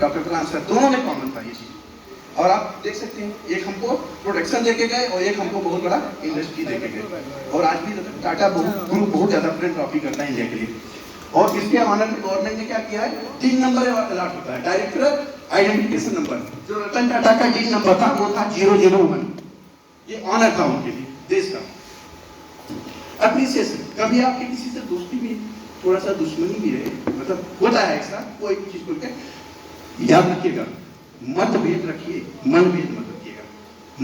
Doctor कलाम sir, दोनों में common था ये चीज। और आप देख सकते हैं, एक हमको प्रोडक्शन देके गए और एक हमको बहुत बड़ा इंडस्ट्री देके गए। और आज भी टाटा ग्रुप बहुत ज्यादा फिलैंथ्रोपी करता है इंडिया के लिए। और इसके अमानत में गवर्नमेंट ने क्या किया है, 3 नंबर अलॉट होता है, डायरेक्टर आइडेंटिफिकेशन नंबर। जो रतन टाटा का 3 नंबर था वो था 001। ये ऑनर था उनके लिए देश का। अप्रिसिएशन, कभी आपके किसी से दोस्ती भी, थोड़ा सा दुश्मनी भी रहे, मतलब होता है ऐसा, कोई चीज बोल के याद रखिएगा, मतभेद रखिए, मनभेद मत रखिएगा।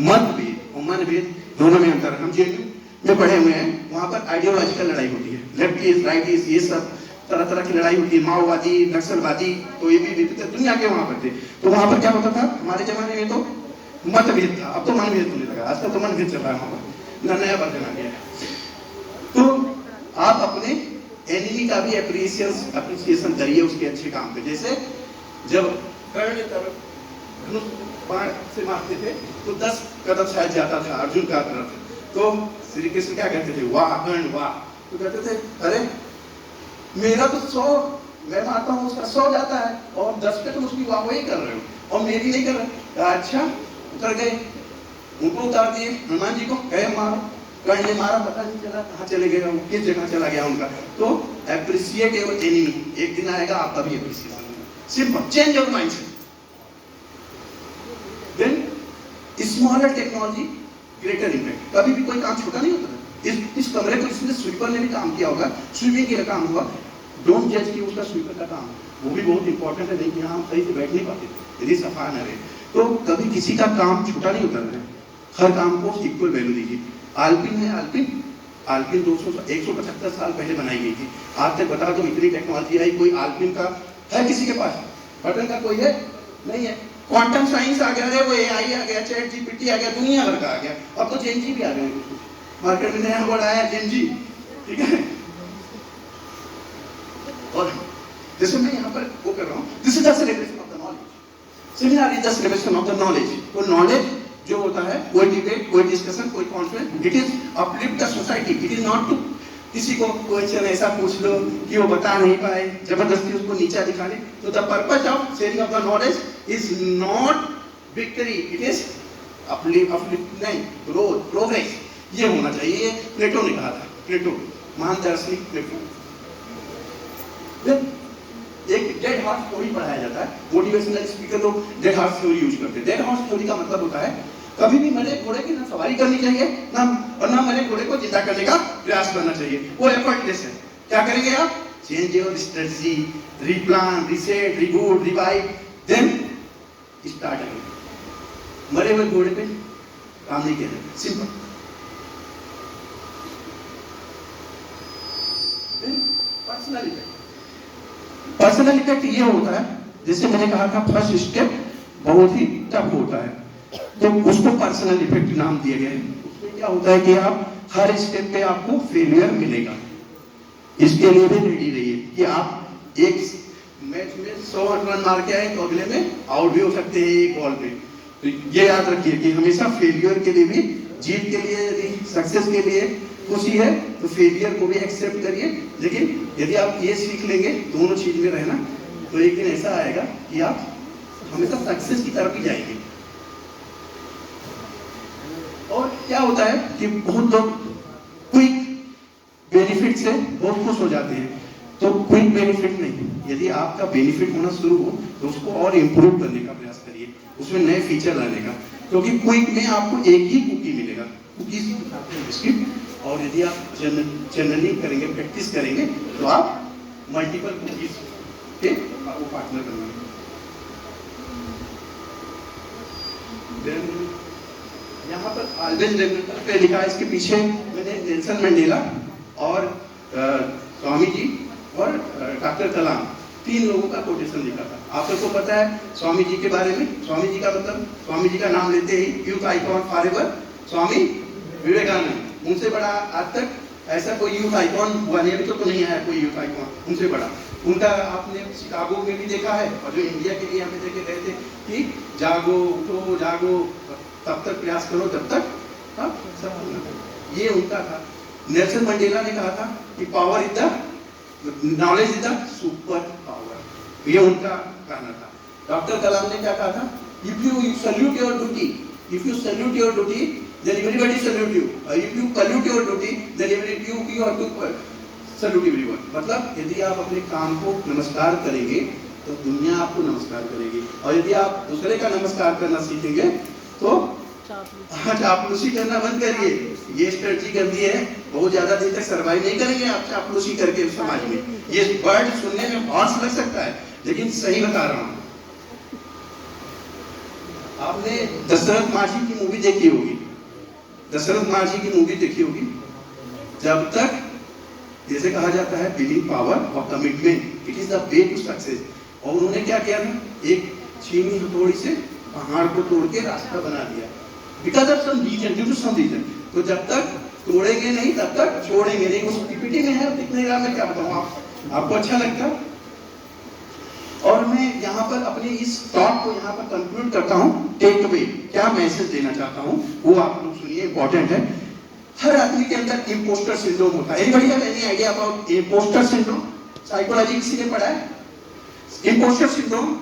मतभेद और मनभेद दोनों में अंतर है। हम जेएनयू में पढ़े हुए हैं, वहां पर आइडियोलॉजिकल लड़ाई होती है, लेफ्ट इज राइट इज, ये सब तरह तरह की लड़ाई होती है, माओवादी नक्सलवादी, तो ये भी दुनिया के वहां पर थे। तो वहां पर क्या होता था, हमारे जमाने में तो मतभेद था, अब तो मनभेद होने लगा, आजकल तो मनभेद चल रहा है वहां पर, नया वर्जन आ गया है। तो आप अपने एनिमी का भी अप्रिसिएशन करिए उसके अच्छे काम पे। जैसे जब कर्ण तरफ धनुष बाण से मारते थे तो 10 कदम शायद जाता था अर्जुन का तरफ, तो श्री कृष्ण क्या कहते थे, वाह कर्ण वाह। तो कहते थे अरे मेरा तो 100, मैं मारता हूँ उसका 100 जाता है और 10 पे तुम उसकी वाह वही कर रहे हो और मेरी नहीं कर रहे। अच्छा, उतर गए, उनको उतार दिए, हनुमान जी को कहे मारो, कर्ण ने मारा, पता नहीं चला कहाँ चले गए, किस जगह चला गया उनका। तो एप्रिसिएट योर एनिमी, एक दिन आएगा आपका भी एप्रिसिएशन होगा। Simple, change your mindset. Then smaller technology greater impact. कभी भी कोई काम छोटा नहीं होता है। इस कमरे को इसमें स्वीपर ने भी काम किया होगा, स्वीपिंग का काम हुआ, डोंट जज कि उसका स्वीपर का काम, वो भी बहुत इंपॉर्टेंट है, नहीं कि हम सही से बैठ नहीं पाते यदि सफा न रहे। तो कभी किसी का काम छोटा नहीं होता है, हर काम को इक्वल वैल्यू दीजिए। आल्पिन है, आल्पिन 175 साल पहले बनाई गई थी। आज तक बता दो इतनी टेक्नोलॉजी आई, कोई आल्पिन का है किसी के पास? बटन का कोई है? नहीं है। क्वांटम साइंस आ गया है, वो एआई आ गया, चैट जीपीटी आ गया, दुनिया भर का आ गया, अब तो जेनजी भी आ गए, मार्केट में नया वर्ड आया जेनजी, ठीक है। और जैसे मैं यहाँ पर वो कर रहा हूँ, this is the celebration of the knowledge. Seminar is the celebration of the knowledge. तो नॉलेज जो होता है, कोई डिबेट, कोई डिस्कशन, कोई conference, it is uplift the society, it is not to किसी को क्वेश्चन ऐसा पूछ लो कि वो बता नहीं पाए, जबरदस्ती उसको नीचा दिखा ले। तो the purpose of sharing of the knowledge is not victory, it is uplift नहीं, ग्रोथ, प्रोग्रेस, ये होना चाहिए। प्लेटो ने कहा था, प्लेटो महान दार्शनिक प्लेटो। एक डेड हॉर्स थ्योरी पढ़ाया जाता है, मोटिवेशनल स्पीकर लोग डेड हॉर्स थ्योरी यूज करते हैं। डेड हॉर्स थ्योरी का मतलब होता है कभी भी मरे घोड़े की ना सवारी करनी चाहिए ना, और ना मरे घोड़े को जिंदा करने का प्रयास करना चाहिए, वो एफर्टलेस है। क्या करेंगे आप? Change your strategy, replan, reset, reboot, revive, then start again. मरे हुए घोड़े पे काम नहीं किया जाता, simple. Personal effect, personal effect ये होता है, जैसे मैंने कहा था फर्स्ट स्टेप बहुत ही टफ होता है, तो उसको पर्सनल इफेक्ट नाम दिया गया है। उसमें क्या होता है कि आप हर स्टेप पे आपको फेलियर मिलेगा, इसके लिए भी रेडी रहिए कि आप एक मैच में 100 रन मार के आए तो अगले में आउट भी हो सकते हैं एक बॉल पे। तो ये याद रखिए कि हमेशा फेलियर के लिए भी, जीत के लिए यदि सक्सेस के लिए खुशी है तो फेलियर को भी एक्सेप्ट करिए। लेकिन यदि आप ये सीख लेंगे दोनों चीज में रहना, तो एक दिन ऐसा आएगा कि आप हमेशा सक्सेस की तरफ ही जाएंगे। और क्या होता है कि बहुत लोग क्विक बेनिफिट से बहुत खुश हो जाते हैं, तो क्विक बेनिफिट नहीं, यदि आपका बेनिफिट होना शुरू हो तो उसको और इम्प्रूव करने का प्रयास करिए, उसमें नए फीचर लाने का। क्योंकि क्विक में आपको एक ही कुकी मिलेगा, कुकीज बिस्किट, और यदि आप चैनलिंग करेंगे, प्रैक्टिस करेंगे तो आप मल्टीपल कुकीज के आपको पार्टनर करना। यहाँ पर ऑलवेज रेगुलर पे लिखा है, इसके पीछे मैंने नेल्सन मंडेला और स्वामी जी और डॉक्टर कलाम, 3 लोगों का कोटेशन लिखा था। आप सबको पता है स्वामी जी के बारे में, स्वामी जी का मतलब, स्वामी जी का नाम लेते ही youth icon forever Swami Vivekananda. उनसे बड़ा आज तक ऐसा कोई यूथ आइकॉन हुआ नहीं, अभी तो नहीं आया कोई यूथ आइकॉन उनसे बड़ा। उनका आपने शिकागो में भी देखा है, और जो इंडिया के लिए हमें देखे गए थे कि जागो, उठो, जागो, तब तक प्रयास करो जब तक सब होना। ये उनका था। नेल्सन मंडेला ने कहा था कि power is the knowledge is the super power, ये उनका कहना था। डॉक्टर कलाम ने क्या कहा था? If you salute your duty, if you salute your duty then everybody salute you, if you pollute your duty then you have to salute everyone. मतलब यदि आप अपने काम को नमस्कार करेंगे तो दुनिया आपको नमस्कार करेगी, और यदि आप दूसरे का नमस्कार करना सीखेंगे तो चापलूसी करना बंद करिए। ये स्ट्रेटजी कर दी है, बहुत ज्यादा दिन तक सर्वाइव नहीं करेंगे आप चापलूसी करके समाज में। ये वर्ड सुनने में बहुत लग सकता है लेकिन सही बता रहा हूँ। आपने दशरथ माझी की मूवी देखी होगी, दशरथ माझी की मूवी देखी होगी। जब तक जैसे कहा जाता है बिलीव पावर और commitment it is the way to success, और उन्होंने क्या किया था, एक छीनी हथौड़ी से पहाड़ को तोड़ के रास्ता बना दिया, because of some reason, due to some reason. तो जब तक तोड़ेंगे नहीं तब तक छोड़ेंगे नहीं। उस पीपीटी में है, दिखने रहा, मैं क्या बताऊं आपको अच्छा लगता। और मैं यहाँ पर अपने इस टॉक को यहाँ पर कंक्लूड करता हूँ। टेक अवे, क्या मैसेज देना चाहता हूँ वो आप लोग सुनिए, इंपॉर्टेंट है। हर आदमी के अंदर इम्पोस्टर सिंड्रोम होता है। Anybody have any idea about impostor syndrome? Psychology किसी ने पढ़ा है? इम्पोस्टर सिंड्रोम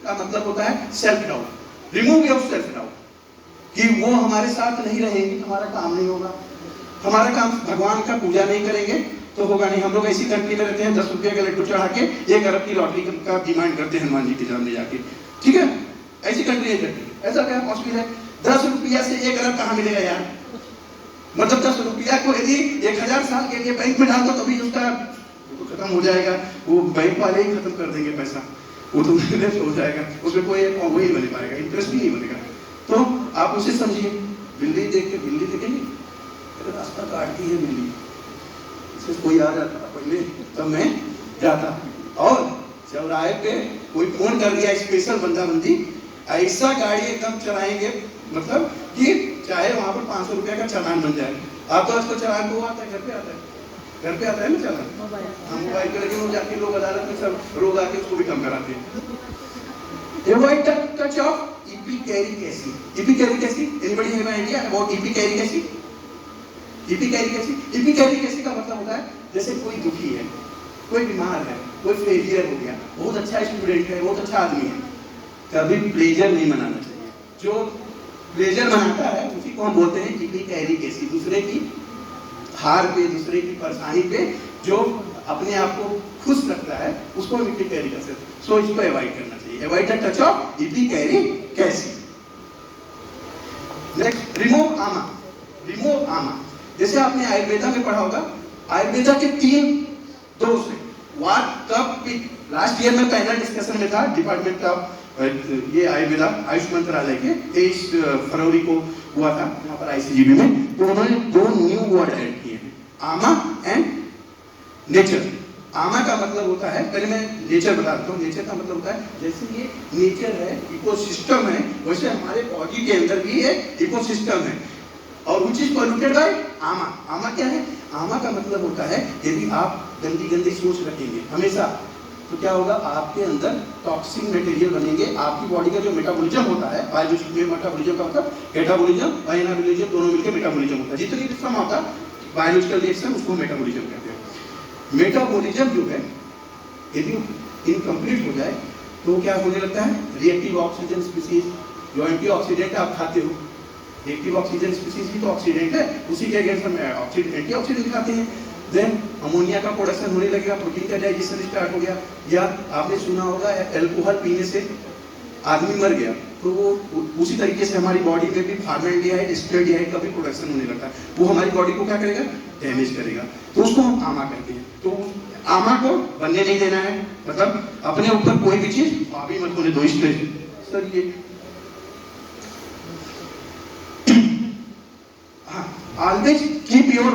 का मतलब होता है self doubt. Remove your self doubt कि वो हमारे साथ नहीं रहेंगे, हमारा काम नहीं होगा, हमारा काम भगवान का पूजा नहीं करेंगे तो होगा नहीं। हम लोग ऐसी कंट्री में रहते हैं 10 रुपये का लड्डू चढ़ा के 1 अरब की लॉटरी का डिमांड करते हैं हनुमान जी के सामने जाके, ठीक है? ऐसी कंट्री है, ऐसा क्या पॉसिबल है? 10 रुपया से 1 अरब कहाँ मिलेगा यार? मतलब 10 रुपया को यदि 1000 साल के लिए बैंक में डाल दो तभी उसका खत्म हो जाएगा, वो बैंक वाले ही खत्म कर देंगे पैसा, वो तो हो जाएगा, उसमें कोई वही बने पाएगा, इंटरेस्ट भी नहीं बनेगा। तो आप उसे समझिए, बिल्ली देख के बिल्ली देखेंगे, रास्ता काटती है बिल्ली, कोई आ जाता पहले तब मैं जाता, और चौराहे पे कोई फोन कर दिया स्पेशल बंदा बंदी, ऐसा गाड़ी एकदम चलाएंगे मतलब कि चाहे वहां पर 500 रुपया का चालान बन जाए। आप तो आजकल चालान को आता है, घर पे आता है, घर पे आता है ना चालान, हम मोबाइल पे, लेकिन वो जाके लोग अदालत में सब रोग आके उसको भी कम कराते हैं। Avoid touch of epicaricacy. Epicaricacy, anybody have any idea about epicaricacy? Epicaricacy का मतलब होता है जैसे कोई दुखी है, कोई बीमार है, कोई फेलियर हो गया, बहुत अच्छा स्टूडेंट है, बहुत अच्छा आदमी है, कभी प्लेजर नहीं मनाना चाहिए। जो प्लेजर मनाता है उसी को हम बोलते हैं इपिकैरिकेसी। दूसरे की हार पे, दूसरे की परेशानी पे जो अपने आप को खुश रखता है उसको हम इपिकैरिकेसी। सो इसको अवॉइड करना चाहिए। Avoid the touch of epicaricacy. Next, remove ama. Remove ama, जैसे आपने आयुर्वेदा में पढ़ा होगा, आयुर्वेदा के 3 दोष हैं, वात, कफ, पित्त। लास्ट ईयर में पैनल डिस्कशन में था डिपार्टमेंट का, ये आयुर्वेदा आयुष मंत्रालय के 23 फरवरी को हुआ था यहाँ पर आईसीजीबी में। तो उन्होंने 2 न्यू वर्ड ऐड किए हैं, आमा एंड नेचर। आमा का मतलब होता है, पहले मैं नेचर बताता हूँ। नेचर का मतलब होता है जैसे ये नेचर है, इकोसिस्टम है, वैसे हमारे बॉडी के अंदर भी एक इकोसिस्टम है, और which is polluted by आमा। आमा क्या है? आमा का मतलब होता है यदि आप गंदी गंदी सोच रखेंगे हमेशा तो क्या होगा, आपके अंदर टॉक्सिक मटेरियल बनेंगे। आपकी बॉडी का जो मेटाबॉलिज्म होता है, बायोलॉजिकल मेटाबॉलिज्म का मतलब मेटाबॉलिज्म और एनाबॉलिज्म दोनों मिलकर मेटाबॉलिज्म होता है। जितनी रिएक्शन होता है बायोलॉजिकल रिएक्शन उसको मेटाबॉलिज्म कहते हैं। मेटाबॉलिज्म जो है यदि इनकम्प्लीट हो जाए तो क्या होने लगता है, रिएक्टिव ऑक्सीजन स्पीसीज, जो एंटीऑक्सीडेंट आप खाते हो, रिएक्टिव ऑक्सीजन स्पीसीज ही तो ऑक्सीडेंट है, उसी के अगेंस्ट हम एंटीऑक्सीडेंट खाते हैं। देन अमोनिया का प्रोडक्शन होने लगेगा, प्रोटीन का डाइजेशन स्टार्ट हो गया। या आपने सुना होगा अल्कोहल पीने से आदमी मर गया, तो वो उसी तरीके से हमारी बॉडी में भी फॉर्मेल्डिहाइड, स्टेरॉइड का भी प्रोडक्शन होने लगता है। वो हमारी बॉडी को क्या करेगा, डैमेज करेगा। तो उसको हम आमा कहते हैं। तो आमा को बनने नहीं देना है, मतलब अपने ऊपर कोई भी चीज हावी मत होने दो। इसलिए सर ये ऑलवेज कीप योर